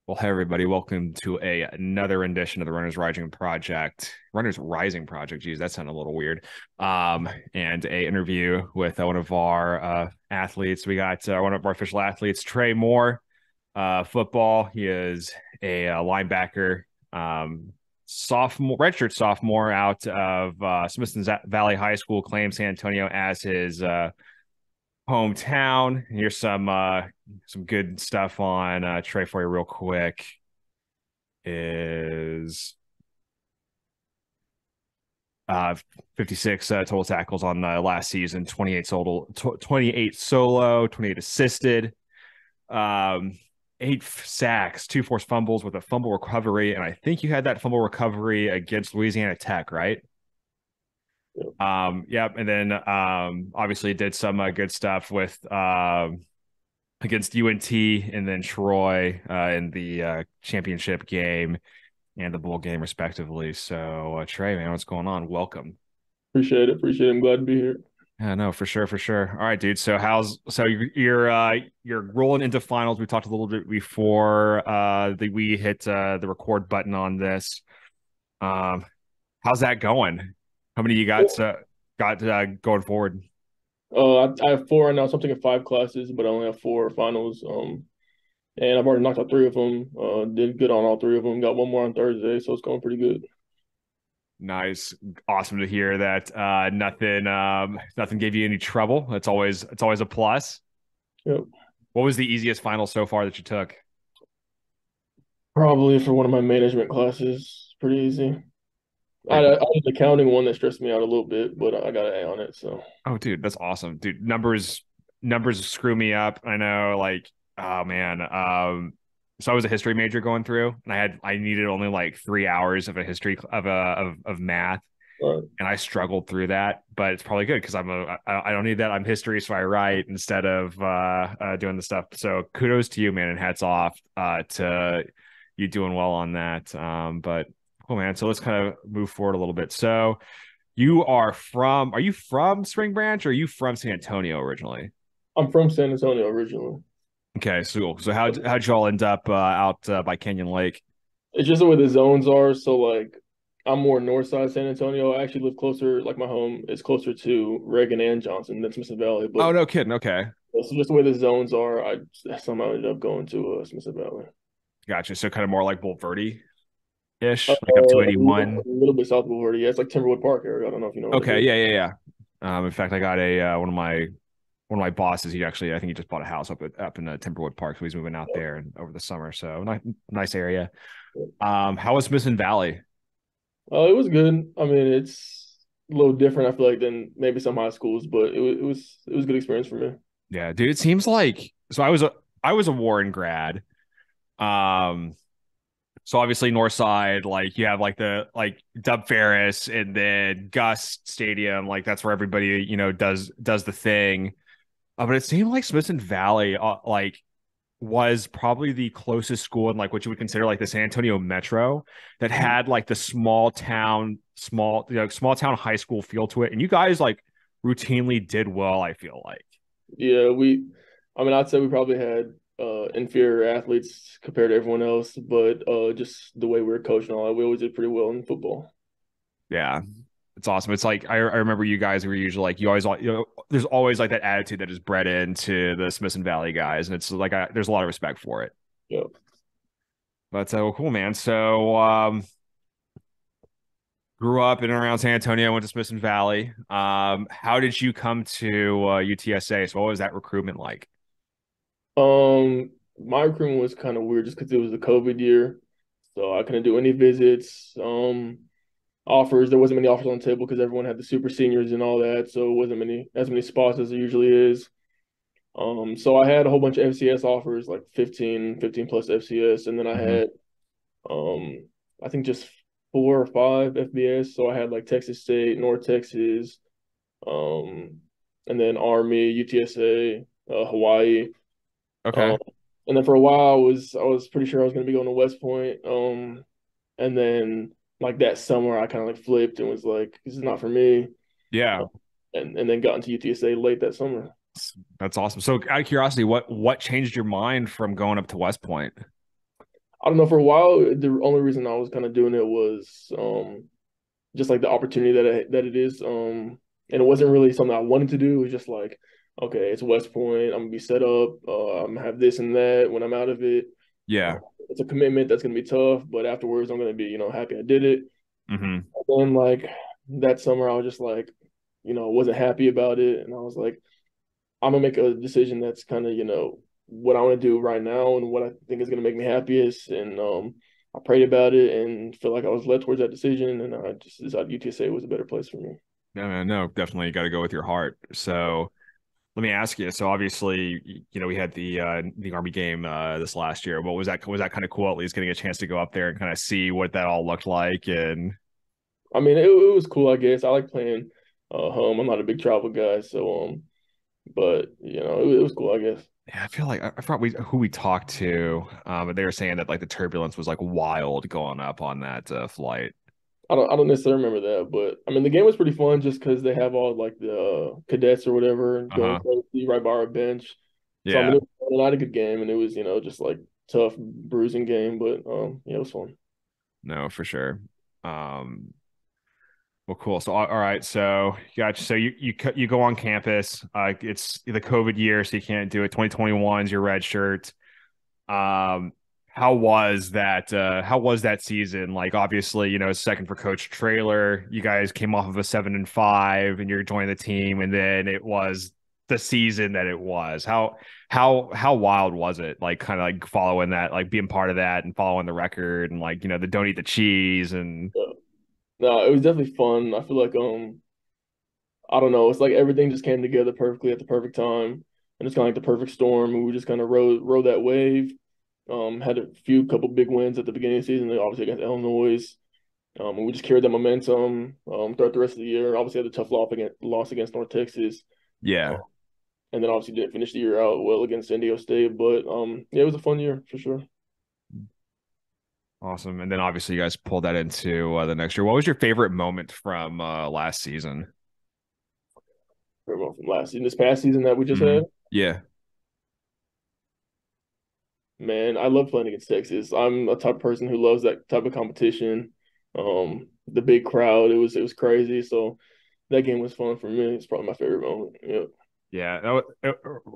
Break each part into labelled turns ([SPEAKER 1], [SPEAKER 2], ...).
[SPEAKER 1] Well, hey everybody, welcome to another rendition of the Runners Rising Project. Runners Rising Project, geez, that sounded a little weird. And a interview with one of our athletes. We got one of our official athletes, Trey Moore, football. He is a linebacker, sophomore, redshirt sophomore out of Smithson Valley High School. Claims San Antonio as his hometown. Here's some good stuff on Trey for you real quick. Is 56 total tackles on last season, 28 solo, 28 assisted, um, 8 sacks, 2 forced fumbles with a fumble recovery, and I think you had that fumble recovery against Louisiana Tech, right? Yep, and then obviously did some good stuff with against UNT and then Troy in the championship game and the bowl game, respectively. So, Trey, man, what's going on? Welcome.
[SPEAKER 2] Appreciate it. Appreciate it. I'm glad to be here.
[SPEAKER 1] Yeah, no, for sure, for sure. All right, dude. So you're rolling into finals. We talked a little bit before we hit the record button on this. Um, how's that going? How many you got going forward?
[SPEAKER 2] I have four right now, so I'm taking five classes, but I only have four finals. And I've already knocked out three of them. Did good on all three of them. Got one more on Thursday, so it's going pretty good.
[SPEAKER 1] Nice. Awesome to hear that nothing gave you any trouble. It's always a plus.
[SPEAKER 2] Yep.
[SPEAKER 1] What was the easiest final so far that you took?
[SPEAKER 2] Probably for one of my management classes, pretty easy. I,
[SPEAKER 1] Pretty
[SPEAKER 2] I
[SPEAKER 1] cool.
[SPEAKER 2] was the accounting one that stressed me out a little bit, but I got an A on it. So
[SPEAKER 1] Oh, dude, that's awesome. Dude, numbers screw me up. I know, like, oh man. So I was a history major going through, and I needed only like 3 hours of a history of math,
[SPEAKER 2] uh,
[SPEAKER 1] and I struggled through that. But it's probably good because I don't need that. I'm history, so I write instead of doing the stuff. So kudos to you, man, and hats off to you doing well on that. But cool, man. So let's kind of move forward a little bit. So are you from Spring Branch or are you from San Antonio originally?
[SPEAKER 2] I'm from San Antonio originally.
[SPEAKER 1] Okay, so cool. So how'd y'all end up out by Canyon Lake?
[SPEAKER 2] It's just the way the zones are. So like I'm more north side San Antonio. I actually live closer, like my home is closer to Reagan and Johnson than Smithson Valley.
[SPEAKER 1] Oh,
[SPEAKER 2] But
[SPEAKER 1] no kidding. Okay.
[SPEAKER 2] so just the way the zones are, I somehow ended up going to Smithson Valley.
[SPEAKER 1] Gotcha. So kind of more like Bulverde
[SPEAKER 2] A
[SPEAKER 1] ish, like up 281.
[SPEAKER 2] little bit south of Florida. Yeah, it's like Timberwood Park area. I don't know if you know where
[SPEAKER 1] Okay,
[SPEAKER 2] it is.
[SPEAKER 1] yeah, yeah, yeah. In fact, I got a one of my bosses. He actually, I think he just bought a house up in Timberwood Park, so he's moving out there and over the summer. So nice area. How was Smithson Valley?
[SPEAKER 2] It was good. I mean, it's a little different, I feel like, than maybe some high schools, but it was a good experience for me.
[SPEAKER 1] Yeah, dude, it seems like so. I was a Warren grad. Um, So obviously North Side, like you have like the like Dub Ferris and then Gus Stadium, like that's where everybody does the thing. But it seemed like Smithson Valley, like was probably the closest school in like what you would consider like the San Antonio Metro that had like the small town high school feel to it. And you guys like routinely did well, I feel like.
[SPEAKER 2] Yeah, I mean, I'd say we probably had inferior athletes compared to everyone else, but just the way we were coached and all that, we always did pretty well in football.
[SPEAKER 1] Yeah. It's awesome. It's like I remember you guys were usually like you always there's always like that attitude that is bred into the Smithson Valley guys, and it's like there's a lot of respect for it.
[SPEAKER 2] Yeah.
[SPEAKER 1] But well, cool, man. So grew up in and around San Antonio, went to Smithson Valley. How did you come to UTSA? So what was that recruitment like?
[SPEAKER 2] My recruitment was kind of weird just because it was the COVID year, so I couldn't do any visits. Offers, there wasn't many offers on the table because everyone had the super seniors and all that, so it wasn't many spots as there usually is. So I had a whole bunch of FCS offers, like 15 plus FCS, and then I
[SPEAKER 1] Hmm.
[SPEAKER 2] had I think just four or five FBS. So I had like Texas State, North Texas, um, and then Army, UTSA, Hawaii. Um,
[SPEAKER 1] Okay.
[SPEAKER 2] and then for a while I was pretty sure I was gonna be going to West Point. And then like that summer I kind of like flipped and was like, this is not for me.
[SPEAKER 1] Yeah.
[SPEAKER 2] And then got into UTSA late that summer.
[SPEAKER 1] That's awesome. So out of curiosity, what changed your mind from going up to West Point?
[SPEAKER 2] I don't know, for a while, the only reason I was kind of doing it was just like the opportunity that it is. And it wasn't really something I wanted to do. It was just like, okay, it's West Point. I'm gonna be set up. I'm gonna have this and that when I'm out of it. Uh,
[SPEAKER 1] Yeah.
[SPEAKER 2] it's a commitment that's gonna be tough, but afterwards, I'm gonna be, happy I did it.
[SPEAKER 1] Hmm.
[SPEAKER 2] And then like that summer, I was just like, wasn't happy about it, and I was like, I'm gonna make a decision that's kind of, what I want to do right now and what I think is gonna make me happiest. And I prayed about it and feel like I was led towards that decision, and I just decided UTSA was a better place for me.
[SPEAKER 1] No, man, no, definitely got to go with your heart. So let me ask you. So obviously, we had the Army game this last year. What was that? Was that kind of cool? At least getting a chance to go up there and kind of see what that all looked like. And
[SPEAKER 2] I mean, it was cool, I guess. I like playing home. I'm not a big travel guy, so but it was cool, I guess.
[SPEAKER 1] yeah, I feel like I forgot who we talked to, but they were saying that like the turbulence was like wild going up on that flight.
[SPEAKER 2] I don't necessarily remember that, but I mean the game was pretty fun just because they have all like the cadets or whatever going
[SPEAKER 1] Uh-huh.
[SPEAKER 2] crazy right by our bench. So I mean
[SPEAKER 1] Yeah.
[SPEAKER 2] it was not a good game, and it was just like tough bruising game, but yeah, it was fun.
[SPEAKER 1] No, for sure. Well, cool. So, all right. So, gotcha. So you go on campus. It's the COVID year, so you can't do it. 2021 is your red shirt. Um, how was that? How was that season? Like, obviously, second for Coach Trailer. You guys came off of a 7-5, and you're joining the team, and then it was the season that it was. How wild was it? Like, kind of like following that, like being part of that, and following the record, and like the don't eat the cheese, and
[SPEAKER 2] Yeah. No, it was definitely fun. I feel like I don't know, it's like everything just came together perfectly at the perfect time, and it's kind of like the perfect storm. And we just kind of rode that wave. Had a couple big wins at the beginning of the season, obviously against Illinois. And we just carried that momentum throughout the rest of the year. Obviously, had a tough loss against North Texas, uh,
[SPEAKER 1] yeah.
[SPEAKER 2] and then obviously didn't finish the year out well against San Diego State. But yeah, it was a fun year for sure.
[SPEAKER 1] Awesome. And then obviously you guys pulled that into the next year. What was your favorite moment from last season?
[SPEAKER 2] From last season, this past season that we just
[SPEAKER 1] Hmm.
[SPEAKER 2] had,
[SPEAKER 1] Yeah.
[SPEAKER 2] man, I love playing against Texas. I'm a type of person who loves that type of competition. The big crowd, it was crazy. So that game was fun for me. It's probably my favorite moment. Yeah.
[SPEAKER 1] Yeah.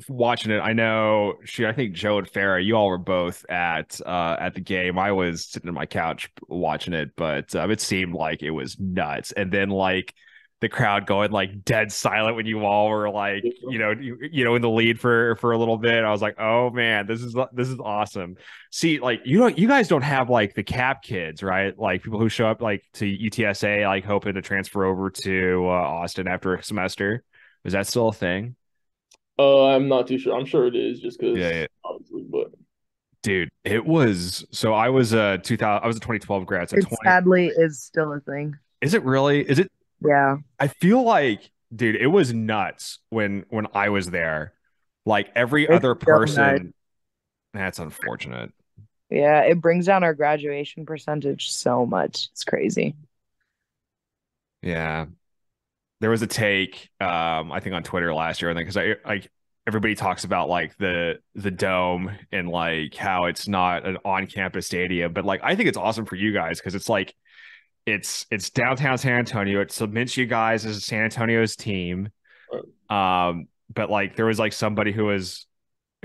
[SPEAKER 1] Watching it, I know I think Joe and Farah, you all were both at the game. I was sitting on my couch watching it, but it seemed like it was nuts. And then like the crowd going like dead silent when you all were like, in the lead for a little bit. I was like, oh man, this is awesome. See, like you guys don't have like the cap kids, right? Like people who show up like to UTSA like hoping to transfer over to Austin after a semester. Is that still a thing?
[SPEAKER 2] I'm not too sure. I'm sure it is just
[SPEAKER 1] Yeah,
[SPEAKER 2] because
[SPEAKER 1] yeah.
[SPEAKER 2] obviously, but
[SPEAKER 1] Dude, it was so I was a 2000 I was a 2012 grad, so
[SPEAKER 3] It
[SPEAKER 1] 20.
[SPEAKER 3] sadly is still a thing.
[SPEAKER 1] Is it really? Is it?
[SPEAKER 3] Yeah,
[SPEAKER 1] I feel like, dude, it was nuts when I was there. Like every
[SPEAKER 3] it's
[SPEAKER 1] other
[SPEAKER 3] still nuts.
[SPEAKER 1] person, that's unfortunate.
[SPEAKER 3] Yeah, it brings down our graduation percentage so much. It's crazy.
[SPEAKER 1] Yeah. There was a take I think on Twitter last year, I think, because I like everybody talks about like the dome and like how it's not an on-campus stadium, but like I think it's awesome for you guys because it's like it's downtown San Antonio. It submits you guys as San Antonio's team. But like there was like somebody who was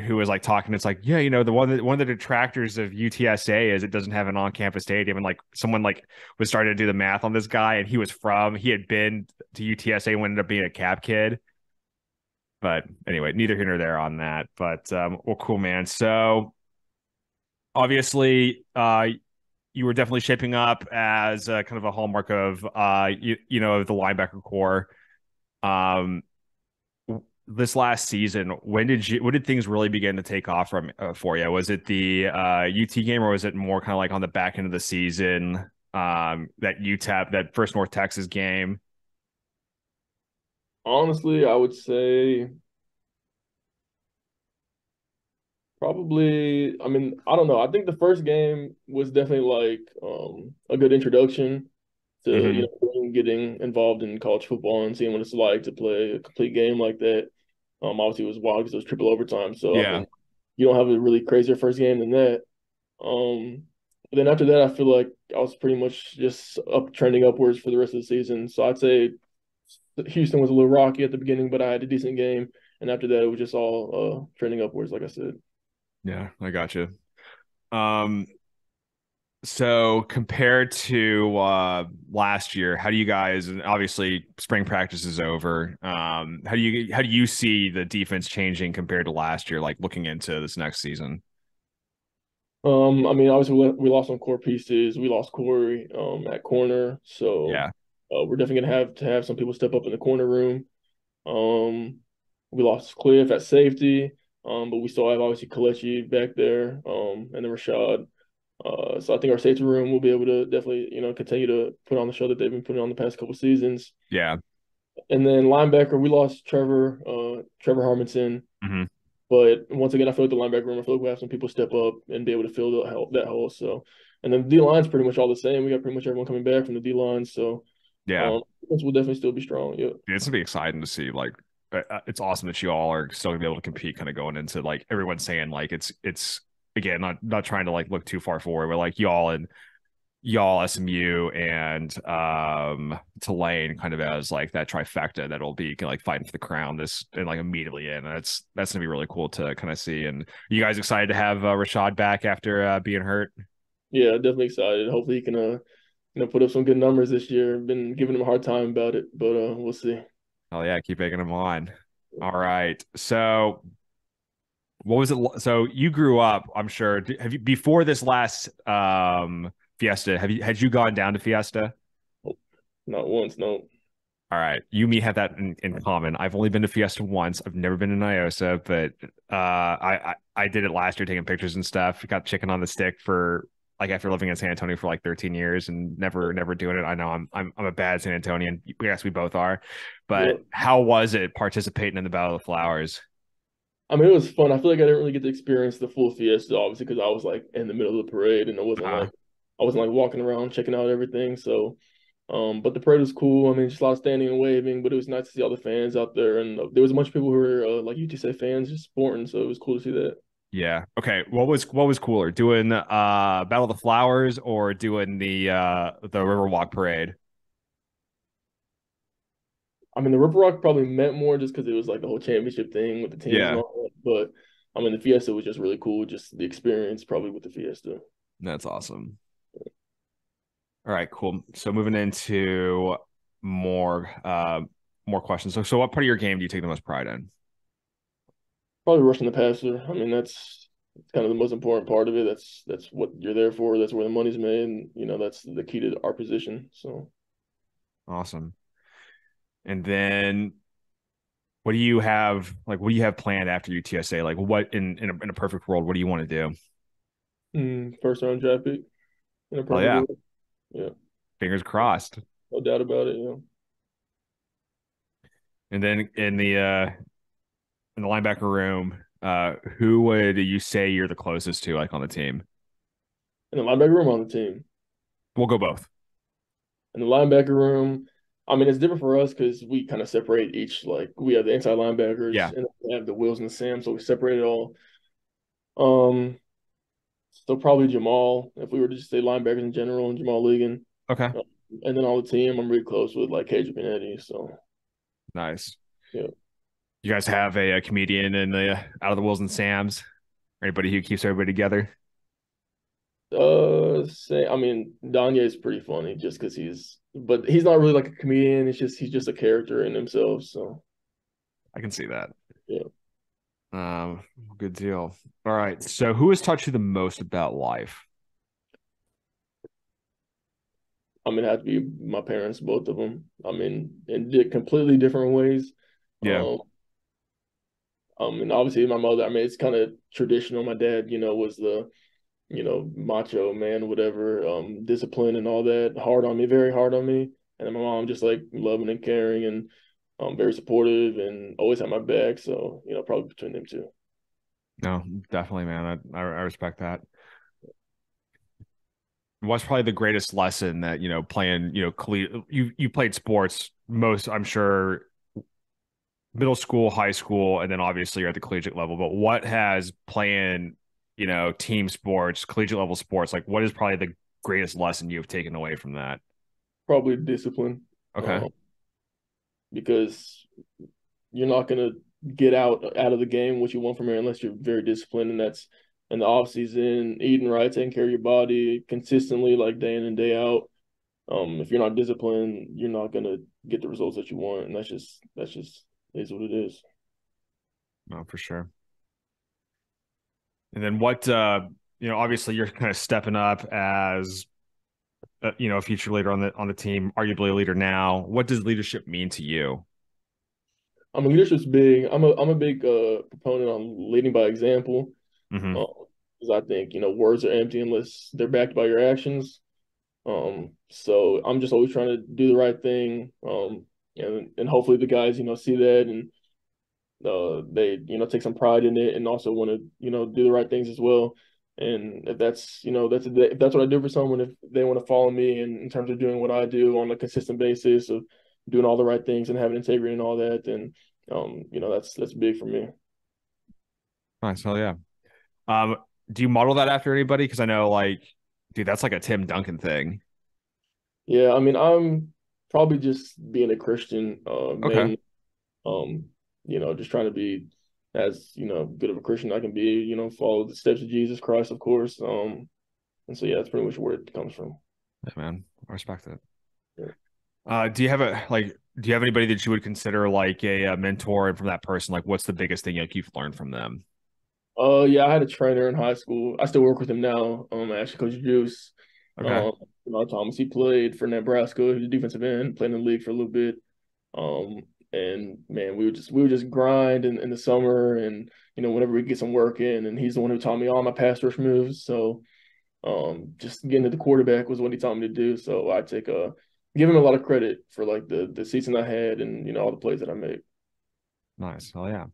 [SPEAKER 1] like talking. It's like, yeah, one of the detractors of UTSA is it doesn't have an on-campus stadium, and like someone like was starting to do the math on this guy, and he had been to UTSA and ended up being a Cap kid. But anyway, neither here nor there on that. But well, cool, man. So obviously, you were definitely shaping up as kind of a hallmark of the linebacker core. Um, this last season, when did things really begin to take off from for you? Was it the UT game, or was it more kind of like on the back end of the season? That UTEP, that first North Texas game.
[SPEAKER 2] honestly, I would say probably. I mean, I don't know. I think the first game was definitely like a good introduction to
[SPEAKER 1] Hmm.
[SPEAKER 2] getting involved in college football and seeing what it's like to play a complete game like that. Obviously it was wild because it was triple overtime. So I
[SPEAKER 1] Yeah.
[SPEAKER 2] mean, you don't have a really crazier first game than that. But then after that, I feel like I was pretty much just trending upwards for the rest of the season. So I'd say Houston was a little rocky at the beginning, but I had a decent game. And after that, it was just all trending upwards, like I said.
[SPEAKER 1] Yeah, I got you. Um, so compared to last year, how do you guys, and obviously spring practice is over. How do you see the defense changing compared to last year, like looking into this next season?
[SPEAKER 2] I mean, obviously we lost some core pieces. We lost Corey at corner, so
[SPEAKER 1] Yeah,
[SPEAKER 2] we're definitely gonna have to have some people step up in the corner room. Um, we lost Cliff at safety, but we still have obviously Kalechi back there, and then Rashad. So I think our safety room will be able to definitely, continue to put on the show that they've been putting on the past couple seasons.
[SPEAKER 1] yeah.
[SPEAKER 2] And then linebacker, we lost Trevor Harmonson.
[SPEAKER 1] Hmm.
[SPEAKER 2] But once again, I feel like the linebacker room, I feel like we have some people step up and be able to fill that hole. So, and then the D line's pretty much all the same. We got pretty much everyone coming back from the D line. So,
[SPEAKER 1] Yeah.
[SPEAKER 2] defense will definitely still be strong. Yeah.
[SPEAKER 1] It's gonna be exciting to see. Like, it's awesome that you all are still gonna be able to compete, kind of going into like everyone's saying like it's again not trying to like look too far forward, but like y'all SMU and Tulane kind of as like that trifecta that'll be like fighting for the crown this and like immediately in. That's gonna be really cool to kind of see. And you guys excited to have Rashad back after being hurt?
[SPEAKER 2] Yeah, definitely excited. Hopefully he can put up some good numbers this year. Been giving him a hard time about it, but we'll see.
[SPEAKER 1] Oh yeah, keep egging him on. All right. So what was it? So you grew up, I'm sure. Have you before this last Fiesta? Had you gone down to Fiesta?
[SPEAKER 2] Nope. Not once, no.
[SPEAKER 1] All right, you and me have that in common. I've only been to Fiesta once. I've never been to Niosa, but I did it last year, taking pictures and stuff. Got chicken on the stick for like after living in San Antonio for like 13 years and never doing it. I know I'm a bad San Antonian. Yes, we both are.
[SPEAKER 2] Yeah.
[SPEAKER 1] But how was it participating in the Battle of the Flowers?
[SPEAKER 2] I mean, it was fun. I feel like I didn't really get to experience the full fiesta, obviously, because I was like in the middle of the parade and
[SPEAKER 1] Uh,
[SPEAKER 2] I wasn't like walking around checking out everything. So, but the parade was cool. I mean, just a lot of standing and waving, but it was nice to see all the fans out there, and there was a bunch of people who were like UTSA fans just sporting, so it was cool to see that.
[SPEAKER 1] Yeah. Okay. What was cooler, doing Battle of the Flowers or doing the Riverwalk Parade?
[SPEAKER 2] I mean, the Ripper Rock probably meant more just because it was like the whole championship thing with the teams and
[SPEAKER 1] Yeah,
[SPEAKER 2] all that. But I mean, the Fiesta was just really cool, just the experience probably with the Fiesta.
[SPEAKER 1] that's awesome. All right, cool. So moving into more more questions. So what part of your game do you take the most pride in?
[SPEAKER 2] Probably rushing the passer. I mean, that's kind of the most important part of it. That's what you're there for. That's where the money's made, and that's the key to our position. So
[SPEAKER 1] Awesome. And then what do you have planned after UTSA? Like what in a perfect world, what do you want to do?
[SPEAKER 2] first round draft pick in a
[SPEAKER 1] Oh
[SPEAKER 2] perfect
[SPEAKER 1] yeah,
[SPEAKER 2] world. Yeah,
[SPEAKER 1] fingers crossed.
[SPEAKER 2] no doubt about it.
[SPEAKER 1] And then in the linebacker room, who would you say you're the closest to, like on the team?
[SPEAKER 2] In the linebacker room on the team.
[SPEAKER 1] We'll go both.
[SPEAKER 2] In the linebacker room, I mean, it's different for us because we kind of separate each. Like we have the inside
[SPEAKER 1] Yeah.
[SPEAKER 2] linebackers and we have the Wills and the Sam, so we separate it all. Um, so probably Jamal, if we were to just say linebackers in general, and Jamal Ligon.
[SPEAKER 1] Okay.
[SPEAKER 2] Uh, and then on the team, I'm really close with like Cage Benetti. So
[SPEAKER 1] Nice.
[SPEAKER 2] yeah.
[SPEAKER 1] You guys have a comedian in the out of the Wills and Sams? Anybody who keeps everybody together?
[SPEAKER 2] Say I mean Danye is pretty funny just because but he's not really like a comedian. He's just a character in himself. So
[SPEAKER 1] I can see that.
[SPEAKER 2] yeah.
[SPEAKER 1] Um, good deal. All right. So who has taught you the most about life?
[SPEAKER 2] I mean, it had to be my parents, both of them. I mean, in completely different ways.
[SPEAKER 1] Yeah.
[SPEAKER 2] Um, and obviously my mother. I mean, it's kind of traditional. My dad, was the macho man, whatever, discipline and all that, hard on me, very hard on me. And then my mom just like loving and caring and very supportive and always had my back. So, probably between them two.
[SPEAKER 1] No, definitely, man. I respect that. What's probably the greatest lesson that, playing, you played sports most, I'm sure, middle school, high school, and then obviously you're at the collegiate level, but what has playing, team sports, collegiate level sports, like what is probably the greatest lesson you have taken away from that?
[SPEAKER 2] Probably discipline,
[SPEAKER 1] Okay.
[SPEAKER 2] because you're not gonna get out of the game what you want from it unless you're very disciplined, and that's in the off season, eating right, taking care of your body consistently, like day in and day out. If you're not disciplined, you're not gonna get the results that you want, and that's just is what it is.
[SPEAKER 1] No, for sure. And then what, obviously you're kind of stepping up as, a future leader on the team, arguably a leader now. What does leadership mean to you?
[SPEAKER 2] Leadership's big. I'm a big proponent on leading by example.
[SPEAKER 1] Hmm.
[SPEAKER 2] Because I think words are empty unless they're backed by your actions. So I'm just always trying to do the right thing. And hopefully the guys see that, and they take some pride in it, and also want to do the right things as well. And if that's what I do for someone, if they want to follow me in terms of doing what I do on a consistent basis of doing all the right things and having integrity and all that, then that's big for me.
[SPEAKER 1] Nice. Hell yeah. Um, do you model that after anybody? Because I know, like, dude, that's like a Tim Duncan thing.
[SPEAKER 2] Yeah, I mean, I'm probably just being a Christian,
[SPEAKER 1] Okay.
[SPEAKER 2] mainly. Just trying to be as good of a Christian I can be. Follow the steps of Jesus Christ, of course. And so yeah, that's pretty much where it comes from.
[SPEAKER 1] Yeah, man. I respect it.
[SPEAKER 2] Yeah.
[SPEAKER 1] Do you have anybody that you would consider like a mentor, and from that person, like what's the biggest thing like you've learned from them?
[SPEAKER 2] Yeah, I had a trainer in high school. I still work with him now. Actually, Coach Juice.
[SPEAKER 1] Okay.
[SPEAKER 2] Um, Thomas. He played for Nebraska. He was a defensive end, played in the league for a little bit. Um, and man, we would just grind in the summer, and whenever we get some work in, and he's the one who taught me all my pass rush moves. So just getting to the quarterback was what he taught me to do. So I give him a lot of credit for like the season I had, and all the plays that I made.
[SPEAKER 1] Nice. Hell yeah.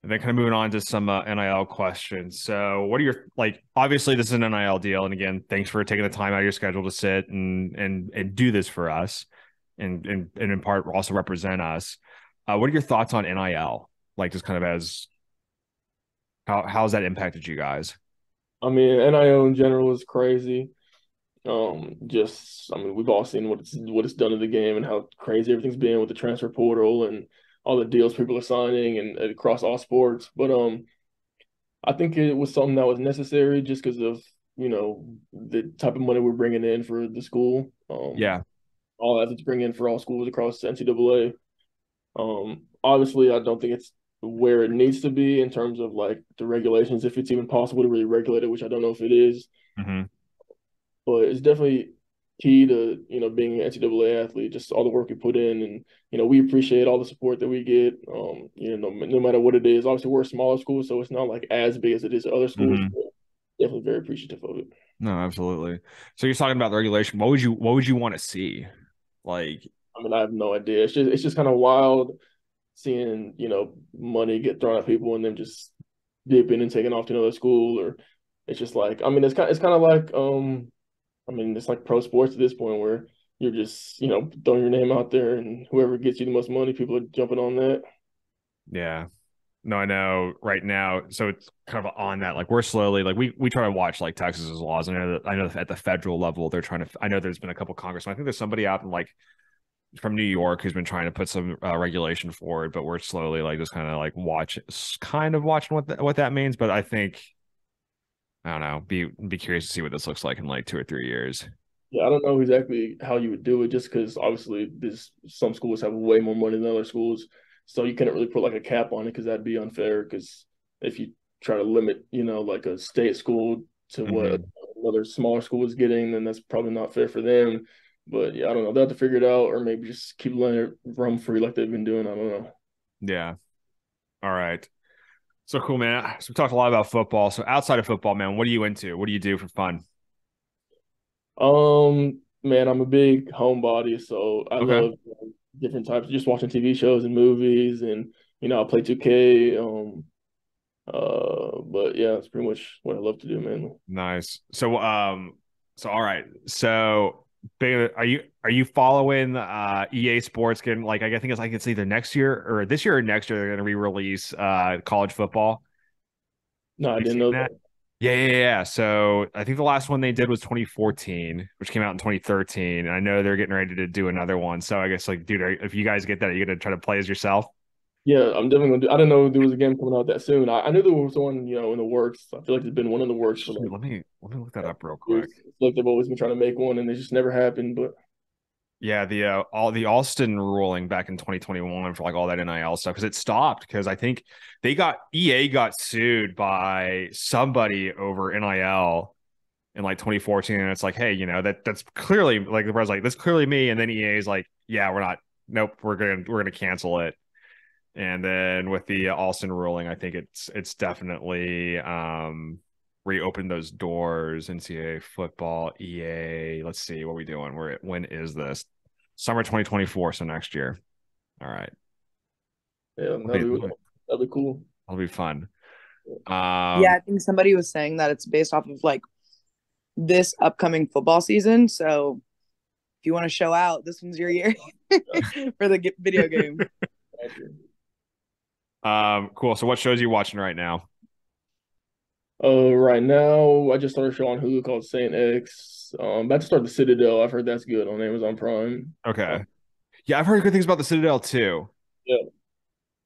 [SPEAKER 1] And then kind of moving on to some NIL questions. So, what are your like? Obviously, this is an NIL deal, and again, thanks for taking the time out of your schedule to sit and do this for us, and in part also represent us. What are your thoughts on NIL? Like, just kind of as how's that impacted you guys?
[SPEAKER 2] I mean, NIL in general is crazy. I mean, we've all seen what it's done to the game and how crazy everything's been with the transfer portal and all the deals people are signing and across all sports. But I think it was something that was necessary just because of the type of money we're bringing in for the school.
[SPEAKER 1] Yeah.
[SPEAKER 2] All athletes bring in for all schools across NCAA. Obviously, I don't think it's where it needs to be in terms of like the regulations, if it's even possible to really regulate it, which I don't know if it is.
[SPEAKER 1] Hmm.
[SPEAKER 2] But it's definitely key to being an NCAA athlete, just all the work you put in, and we appreciate all the support that we get. No matter what it is. Obviously, we're a smaller school, so it's not like as big as it is at other schools.
[SPEAKER 1] Hmm.
[SPEAKER 2] But definitely very appreciative of it.
[SPEAKER 1] No, absolutely. So you're talking about the regulation. What would you want to see? Like,
[SPEAKER 2] I mean, I have no idea. It's just kind of wild seeing money get thrown at people and then just dipping and taking off to another school, or it's just like, I mean, it's kind of like I mean, it's like pro sports at this point where you're just, throwing your name out there, and whoever gets you the most money, people are jumping on that.
[SPEAKER 1] yeah. No, I know right now. So it's kind of on that. Like we're slowly like we try to watch like Texas's laws. I know that at the federal level they're trying to. I know there's been a couple congressmen. I think there's somebody out in like from New York who's been trying to put some regulation forward. But we're slowly like just kind of like watching what that means. But I think I don't know. Be curious to see what this looks like in like 2 or 3 years.
[SPEAKER 2] Yeah, I don't know exactly how you would do it, just because obviously some schools have way more money than other schools, so you couldn't really put like a cap on it because that'd be unfair. Because if you try to limit, like a state school to what
[SPEAKER 1] Hmm.
[SPEAKER 2] another smaller school is getting, then that's probably not fair for them. But yeah, I don't know. They'll have to figure it out, or maybe just keep letting it roam free like they've been doing. I don't know.
[SPEAKER 1] Yeah. All right. So cool, man. So we talked a lot about football. So outside of football, man, what are you into? What do you do for fun?
[SPEAKER 2] Man, I'm a big homebody, so I
[SPEAKER 1] Okay.
[SPEAKER 2] love different types, just watching TV shows and movies, and I play 2K. But yeah, that's pretty much what I love to do, man.
[SPEAKER 1] Nice. So all right. So are you following EA Sports getting like I think it's either next year or this year or next year they're gonna re-release college football.
[SPEAKER 2] No, I
[SPEAKER 1] You
[SPEAKER 2] didn't
[SPEAKER 1] seen
[SPEAKER 2] know
[SPEAKER 1] that?
[SPEAKER 2] that.
[SPEAKER 1] Yeah. So I think the last one they did was 2014, which came out in 2013. And I know they're getting ready to do another one. So I guess like, dude, if you guys get that, are you gonna try to play as yourself?
[SPEAKER 2] Yeah, I'm definitely gonna do. I didn't know there was a game coming out that soon. I knew there was one, in the works. I feel like there's been one in the works for
[SPEAKER 1] Shoot,
[SPEAKER 2] like
[SPEAKER 1] let me look that up real
[SPEAKER 2] years.
[SPEAKER 1] quick.
[SPEAKER 2] It's like they've always been trying to make one, and they just never happened. But
[SPEAKER 1] Yeah, the Alston ruling back in 2021 for like all that NIL stuff because it stopped because I think EA got sued by somebody over NIL in like 2014, and it's like, hey, that's clearly like the president's like that's clearly me, and then EA is like, yeah, we're not, nope, we're gonna cancel it. And then with the Alston ruling, I think it's definitely reopened those doors. NCAA football, EA. Let's see what we doing. When is this? Summer 2024, so next year. All right.
[SPEAKER 2] yeah, that'd be cool.
[SPEAKER 1] That'll be fun.
[SPEAKER 3] Yeah, I think somebody was saying that it's based off of like this upcoming football season. So if you want to show out, this one's your year for the video game.
[SPEAKER 1] Cool. So what shows are you watching right now?
[SPEAKER 2] Right now I just started a show on Hulu called Saint X. About to start The Citadel. I've heard that's good on Amazon Prime.
[SPEAKER 1] Okay. Yeah, I've heard good things about the Citadel too.
[SPEAKER 2] Yeah,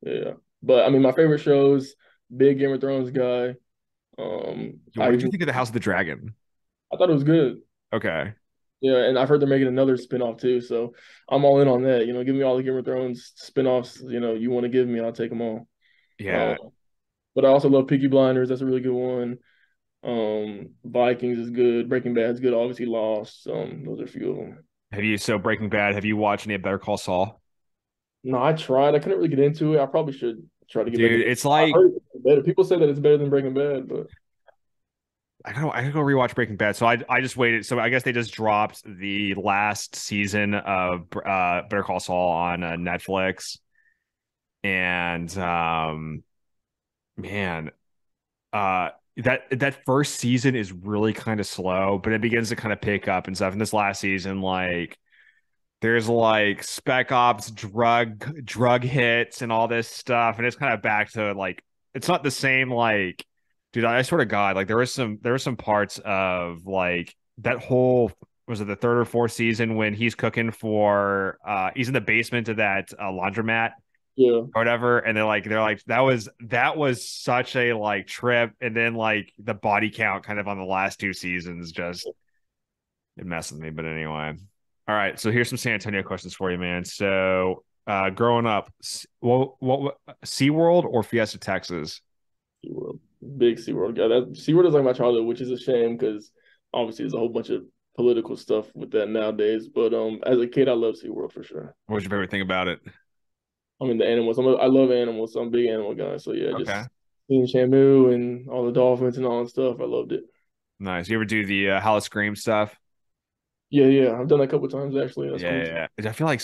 [SPEAKER 2] yeah. But I mean, my favorite shows, big Game of Thrones guy.
[SPEAKER 1] What did you think of the House of the Dragon?
[SPEAKER 2] I thought it was good.
[SPEAKER 1] Okay.
[SPEAKER 2] Yeah, and I've heard they're making another spinoff too, so I'm all in on that. Give me all the Game of Thrones spinoffs, you want to give me, I'll take them all.
[SPEAKER 1] Yeah.
[SPEAKER 2] But I also love Peaky Blinders. That's a really good one. Vikings is good. Breaking Bad's good. Obviously Lost. Those are a few of them.
[SPEAKER 1] Breaking Bad, have you watched any of Better Call Saul?
[SPEAKER 2] No, I tried. I couldn't really get into it. I probably should try to get back
[SPEAKER 1] Dude,
[SPEAKER 2] into it.
[SPEAKER 1] it's
[SPEAKER 2] I
[SPEAKER 1] like
[SPEAKER 2] heard it's better. People say that it's better than Breaking Bad, but
[SPEAKER 1] I gotta go rewatch Breaking Bad. So I just waited. So I guess they just dropped the last season of Better Call Saul on Netflix, and man, that first season is really kind of slow, but it begins to kind of pick up and stuff. And this last season, like there's like spec ops, drug hits, and all this stuff, and it's kind of back to like it's not the same. Like, dude, I swear to God, like there were some parts of like that whole was it the third or fourth season when he's cooking for he's in the basement of that laundromat
[SPEAKER 2] yeah.
[SPEAKER 1] or whatever, and they're like that was such a like trip, and then like the body count kind of on the last two seasons just it messes with me. But anyway, all right. So here's some San Antonio questions for you, man. So growing up, what SeaWorld or Fiesta Texas?
[SPEAKER 2] SeaWorld. Big SeaWorld guy. That SeaWorld is like my childhood, which is a shame because obviously there's a whole bunch of political stuff with that nowadays. But as a kid, I love SeaWorld for sure.
[SPEAKER 1] What was your favorite thing about it?
[SPEAKER 2] I mean the animals. I love animals, so I'm a big animal guy. So yeah,
[SPEAKER 1] Okay,
[SPEAKER 2] just seeing Shamu and all the dolphins and all that stuff. I loved it.
[SPEAKER 1] nice. You ever do the Hall of Scream stuff?
[SPEAKER 2] Yeah. I've done that a couple of times actually. That's
[SPEAKER 1] Yeah,
[SPEAKER 2] cool.
[SPEAKER 1] yeah, yeah. I feel like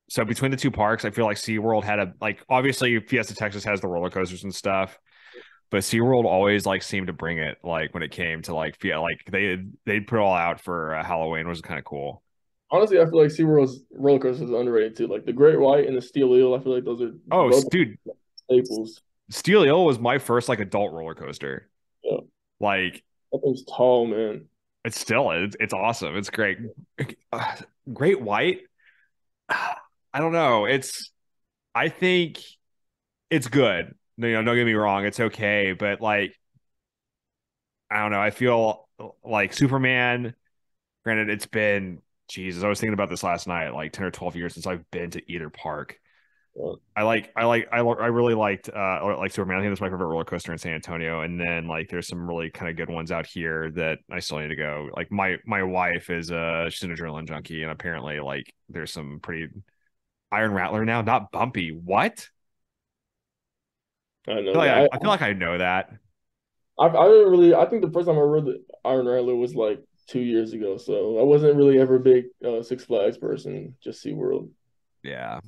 [SPEAKER 1] so between the two parks, I feel like SeaWorld had a like obviously Fiesta Texas has the roller coasters and stuff, but SeaWorld always like seemed to bring it like when it came to like like they'd put it all out for Halloween, which was kind of cool.
[SPEAKER 2] Honestly, I feel like SeaWorld's roller coasters are underrated too. Like the Great White and the Steel Eel, I feel like those are
[SPEAKER 1] Oh,
[SPEAKER 2] both
[SPEAKER 1] dude,
[SPEAKER 2] staples.
[SPEAKER 1] Steel Eel was my first like adult roller coaster.
[SPEAKER 2] Yeah,
[SPEAKER 1] Like
[SPEAKER 2] that thing's tall, man.
[SPEAKER 1] it's still it's awesome. It's great. Great White. I don't know. I think it's good. Don't get me wrong. It's okay, but like I don't know. I feel like Superman. Granted, it's been Jesus. I was thinking about this last night. Like 10 or 12 years since I've been to either park.
[SPEAKER 2] Yeah.
[SPEAKER 1] I really liked like Superman. I think that's my favorite roller coaster in San Antonio. And then like there's some really kind of good ones out here that I still need to go. Like my wife is she's an adrenaline junkie, and apparently like there's some pretty Iron Rattler now, not bumpy. What?
[SPEAKER 2] I know that.
[SPEAKER 1] I feel like I know that.
[SPEAKER 2] I didn't really. I think the first time I read the Iron Rattler was like 2 years ago. So I wasn't really ever a big Six Flags person. Just SeaWorld.
[SPEAKER 1] Yeah.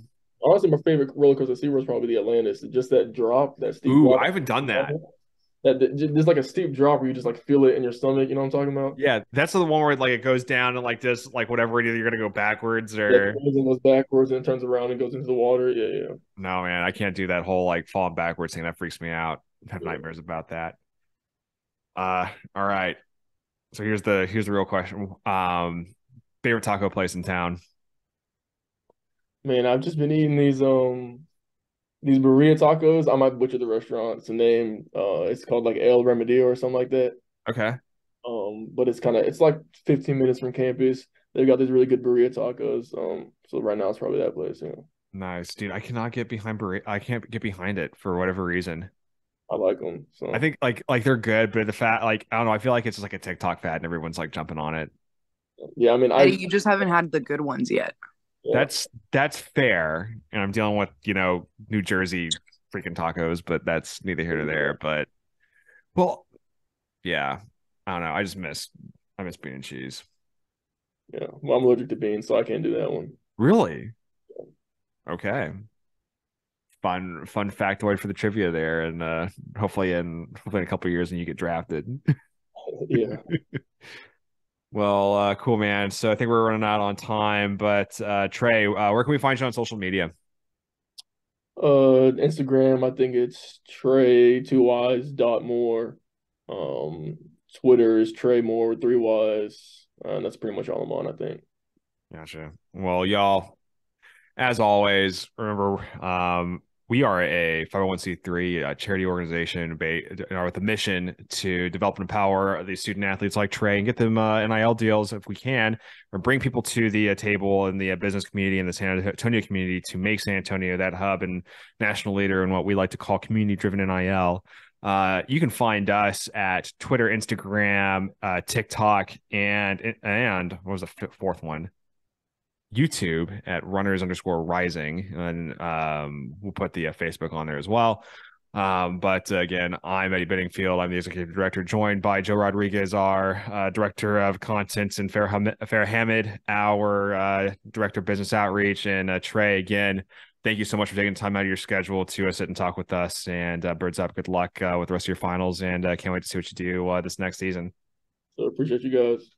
[SPEAKER 2] Honestly, my favorite roller coaster at SeaWorld is probably the Atlantis. Just that drop, that steep
[SPEAKER 1] Ooh,
[SPEAKER 2] drop.
[SPEAKER 1] I haven't done that.
[SPEAKER 2] There's like a steep drop where you just like feel it in your stomach. You know what I'm talking about?
[SPEAKER 1] Yeah, that's the one where like it goes down and like this, like whatever it is, you're gonna go backwards
[SPEAKER 2] Yeah,
[SPEAKER 1] or
[SPEAKER 2] it goes backwards and turns around and goes into the water. Yeah,
[SPEAKER 1] no, man, I can't do that whole like falling backwards thing. That freaks me out. I have
[SPEAKER 2] yeah.
[SPEAKER 1] nightmares about that. All right. So here's the real question. Favorite taco place in town?
[SPEAKER 2] Man, I've just been eating these burrito tacos. I might butcher the restaurant. It's a name. It's called like El Remedio or something like that.
[SPEAKER 1] Okay.
[SPEAKER 2] But it's like 15 minutes from campus. They've got these really good burrito tacos. So right now it's probably that place. Yeah,
[SPEAKER 1] Nice, dude. I cannot get behind burrito. I can't get behind it for whatever reason.
[SPEAKER 2] I like them.
[SPEAKER 1] I
[SPEAKER 2] So
[SPEAKER 1] think like they're good, but the fat like I don't know. I feel like it's just like a TikTok fad and everyone's like jumping on it.
[SPEAKER 2] yeah, I mean,
[SPEAKER 3] Eddie, you just haven't had the good ones yet.
[SPEAKER 2] yeah,
[SPEAKER 1] That's fair, and I'm dealing with New Jersey freaking tacos, but that's neither here nor there. But well, yeah, I don't know. I miss bean and cheese.
[SPEAKER 2] yeah. Well, I'm allergic to beans, so I can't do that one.
[SPEAKER 1] Really? Okay. Fun factoid for the trivia there, and hopefully in a couple of years when you get drafted.
[SPEAKER 2] Yeah.
[SPEAKER 1] Well, cool, man. So I think we're running out on time, but Trey, where can we find you on social media?
[SPEAKER 2] Instagram, I think it's Trey 2 Ys dot Moore. Um, Twitter is Trey Moore with 3 Ys. And that's pretty much all I'm on, I think.
[SPEAKER 1] Gotcha. Well, y'all, as always, remember, we are a 501c3 charity organization with a mission to develop and empower these student athletes like Trey and get them NIL deals if we can, or bring people to the table in the business community and the San Antonio community to make San Antonio that hub and national leader in what we like to call community-driven NIL. You can find us at Twitter, Instagram, TikTok, and what was the fourth one? YouTube at runners_rising, and we'll put the Facebook on there as well. But again, I'm Eddie Biddingfield. I'm the executive director, joined by Joe Rodriguez, our director of content, and Farah Hamid, our director of business outreach, and Trey. Again, thank you so much for taking time out of your schedule to sit and talk with us. And birds up, good luck with the rest of your finals, and can't wait to see what you do this next season.
[SPEAKER 2] So appreciate you guys.